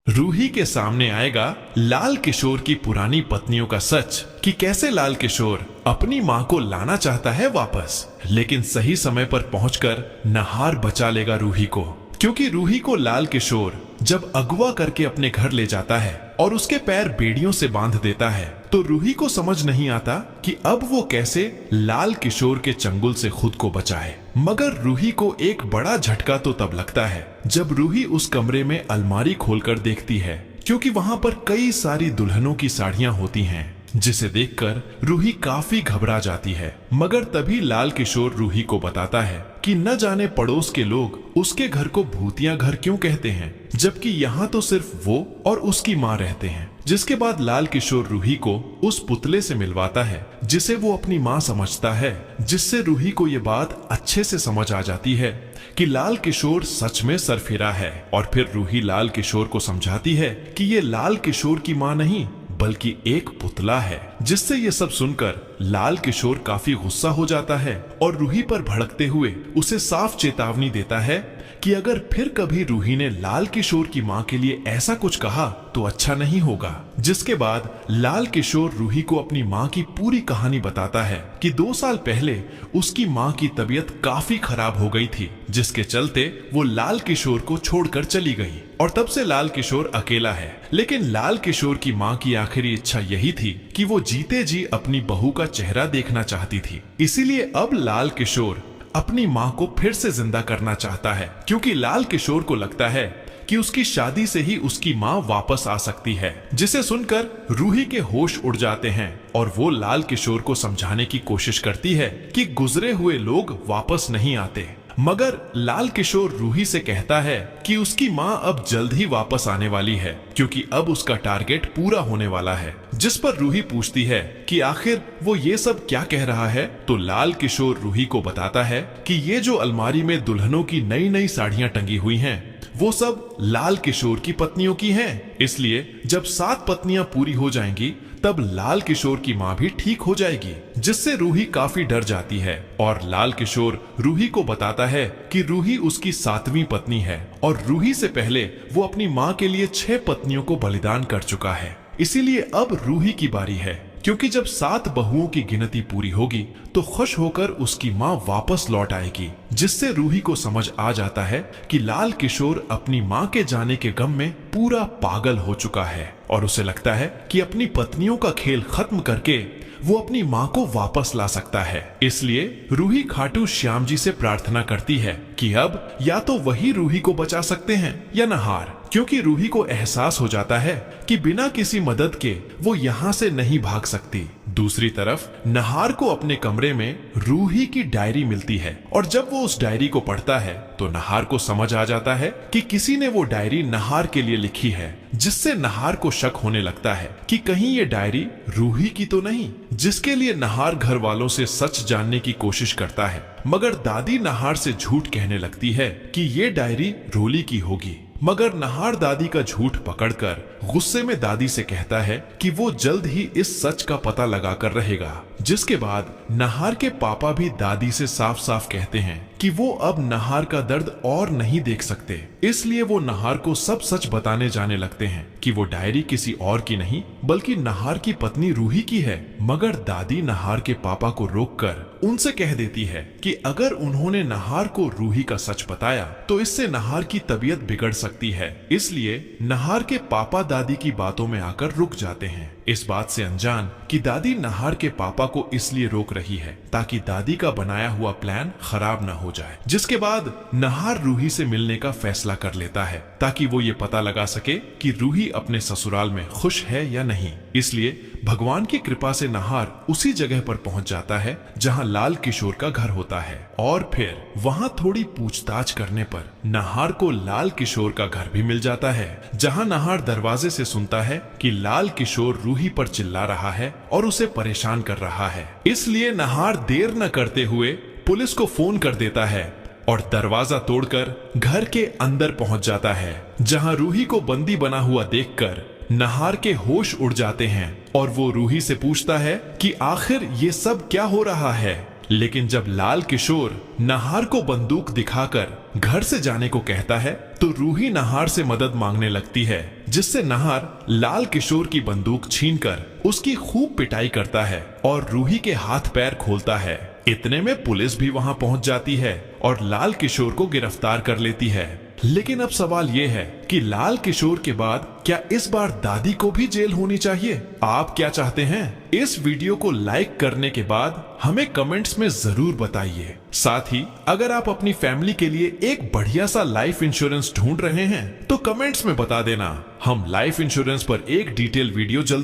रूही के सामने आएगा लाल किशोर की पुरानी पत्नियों का सच कि कैसे लाल किशोर अपनी मां को लाना चाहता है वापस, लेकिन सही समय पर पहुंचकर नहार बचा लेगा रूही को। क्योंकि रूही को लाल किशोर जब अगवा करके अपने घर ले जाता है और उसके पैर बेड़ियों से बांध देता है, तो रूही को समझ नहीं आता कि अब वो कैसे लाल किशोर के चंगुल से खुद को बचाए। मगर रूही को एक बड़ा झटका तो तब लगता है जब रूही उस कमरे में अलमारी खोलकर देखती है, क्योंकि वहां पर कई सारी दुल्हनों की साड़ियां होती हैं, जिसे देखकर रूही काफी घबरा जाती है। मगर तभी लाल किशोर रूही को बताता है कि न जाने पड़ोस के लोग उसके घर को भूतिया घर क्यों कहते हैं, जबकि यहाँ तो सिर्फ वो और उसकी माँ रहते हैं। जिसके बाद लाल किशोर रूही को उस पुतले से मिलवाता है जिसे वो अपनी माँ समझता है, जिससे रूही को ये बात अच्छे से समझ आ जाती है कि लाल किशोर सच में सरफिरा है। और फिर रूही लाल किशोर को समझाती है कि ये लाल किशोर की माँ नहीं बल्कि एक पुतला है। जिससे ये सब सुनकर लाल किशोर काफी गुस्सा हो जाता है और रूही पर भड़कते हुए उसे साफ चेतावनी देता है कि अगर फिर कभी रूही ने लाल किशोर की मां के लिए ऐसा कुछ कहा तो अच्छा नहीं होगा। जिसके बाद लाल किशोर रूही को अपनी मां की पूरी कहानी बताता है कि 2 साल पहले उसकी मां की तबीयत काफी खराब हो गई थी, जिसके चलते वो लाल किशोर को छोड़कर चली गई और तब से लाल किशोर अकेला है। लेकिन लाल किशोर की मां की आखिरी इच्छा यही थी कि वो जीते जी अपनी बहू का चेहरा देखना चाहती थी। इसीलिए अब लाल किशोर अपनी मां को फिर से जिंदा करना चाहता है, क्योंकि लाल किशोर को लगता है कि उसकी शादी से ही उसकी मां वापस आ सकती है। जिसे सुनकर रूही के होश उड़ जाते हैं और वो लाल किशोर को समझाने की कोशिश करती है कि गुजरे हुए लोग वापस नहीं आते। मगर लाल किशोर रूही से कहता है कि उसकी मां अब जल्द ही वापस आने वाली है, क्योंकि अब उसका टारगेट पूरा होने वाला है। जिस पर रूही पूछती है कि आखिर वो ये सब क्या कह रहा है, तो लाल किशोर रूही को बताता है कि ये जो अलमारी में दुल्हनों की नई नई साड़ियां टंगी हुई हैं, वो सब लाल किशोर की पत्नियों की हैं। इसलिए जब 7 पत्नियां पूरी हो जाएंगी तब लाल किशोर की मां भी ठीक हो जाएगी। जिससे रूही काफी डर जाती है और लाल किशोर रूही को बताता है कि रूही उसकी 7वीं पत्नी है और रूही से पहले वो अपनी मां के लिए 6 पत्नियों को बलिदान कर चुका है। इसीलिए अब रूही की बारी है, क्योंकि जब 7 बहुओं की गिनती पूरी होगी तो खुश होकर उसकी मां वापस लौट आएगी। जिससे रूही को समझ आ जाता है कि लाल किशोर अपनी मां के जाने के गम में पूरा पागल हो चुका है और उसे लगता है कि अपनी पत्नियों का खेल खत्म करके वो अपनी मां को वापस ला सकता है। इसलिए रूही खाटू श्याम जी से प्रार्थना करती है कि अब या तो वही रूही को बचा सकते हैं या नहार, क्योंकि रूही को एहसास हो जाता है कि बिना किसी मदद के वो यहाँ से नहीं भाग सकती। दूसरी तरफ नहार को अपने कमरे में रूही की डायरी मिलती है और जब वो उस डायरी को पढ़ता है तो नहार को समझ आ जाता है कि किसी ने वो डायरी नहार के लिए लिखी है। जिससे नहार को शक होने लगता है कि कहीं ये डायरी रूही की तो नहीं, जिसके लिए नहार घर वालों से सच जानने की कोशिश करता है। मगर दादी नहार से झूठ कहने लगती है कि ये डायरी रोली की होगी। मगर नहार दादी का झूठ पकड़कर गुस्से में दादी से कहता है कि वो जल्द ही इस सच का पता लगाकर रहेगा। जिसके बाद नहार के पापा भी दादी से साफ साफ कहते हैं कि वो अब नहार का दर्द और नहीं देख सकते। इसलिए वो नहार को सब सच बताने जाने लगते हैं कि वो डायरी किसी और की नहीं बल्कि नहार की पत्नी रूही की है। मगर दादी नहार के पापा को रोककर उनसे कह देती है कि अगर उन्होंने नहार को रूही का सच बताया तो इससे नहार की तबीयत बिगड़ सकती है। इसलिए नहार के पापा दादी की बातों में आकर रुक जाते हैं, इस बात से अनजान कि दादी नहार के पापा को इसलिए रोक रही है ताकि दादी का बनाया हुआ प्लान खराब न हो जाए। जिसके बाद नहार रूही से मिलने का फैसला कर लेता है ताकि वो ये पता लगा सके कि रूही अपने ससुराल में खुश है या नहीं। इसलिए भगवान की कृपा से नहार उसी जगह पर पहुंच जाता है जहां लाल किशोर का घर होता है और फिर वहां थोड़ी पूछताछ करने पर नहार को लाल किशोर का घर भी मिल जाता है, जहां नहार दरवाजे से सुनता है कि लाल किशोर रूही पर चिल्ला रहा है और उसे परेशान कर रहा है। इसलिए नहार देर न करते हुए पुलिस को फोन कर देता है और दरवाजा तोड़कर घर के अंदर पहुंच जाता है, जहां रूही को बंदी बना हुआ देखकर नहार के होश उड़ जाते हैं और वो रूही से पूछता है कि आखिर ये सब क्या हो रहा है। लेकिन जब लाल किशोर नहार को बंदूक दिखाकर घर से जाने को कहता है तो रूही नाहार से मदद मांगने लगती है, जिससे नाहार लाल किशोर की बंदूक छीनकर उसकी खूब पिटाई करता है और रूही के हाथ पैर खोलता है। इतने में पुलिस भी वहां पहुंच जाती है और लाल किशोर को गिरफ्तार कर लेती है। लेकिन अब सवाल ये है कि लाल किशोर के बाद क्या इस बार दादी को भी जेल होनी चाहिए? आप क्या चाहते हैं? इस वीडियो को लाइक करने के बाद हमें कमेंट्स में जरूर बताइए। साथ ही अगर आप अपनी फैमिली के लिए एक बढ़िया सा लाइफ इंश्योरेंस ढूंढ रहे हैं तो कमेंट्स में बता देना। हम लाइफ इंश्योरेंस पर एक डिटेल वीडियो जल्द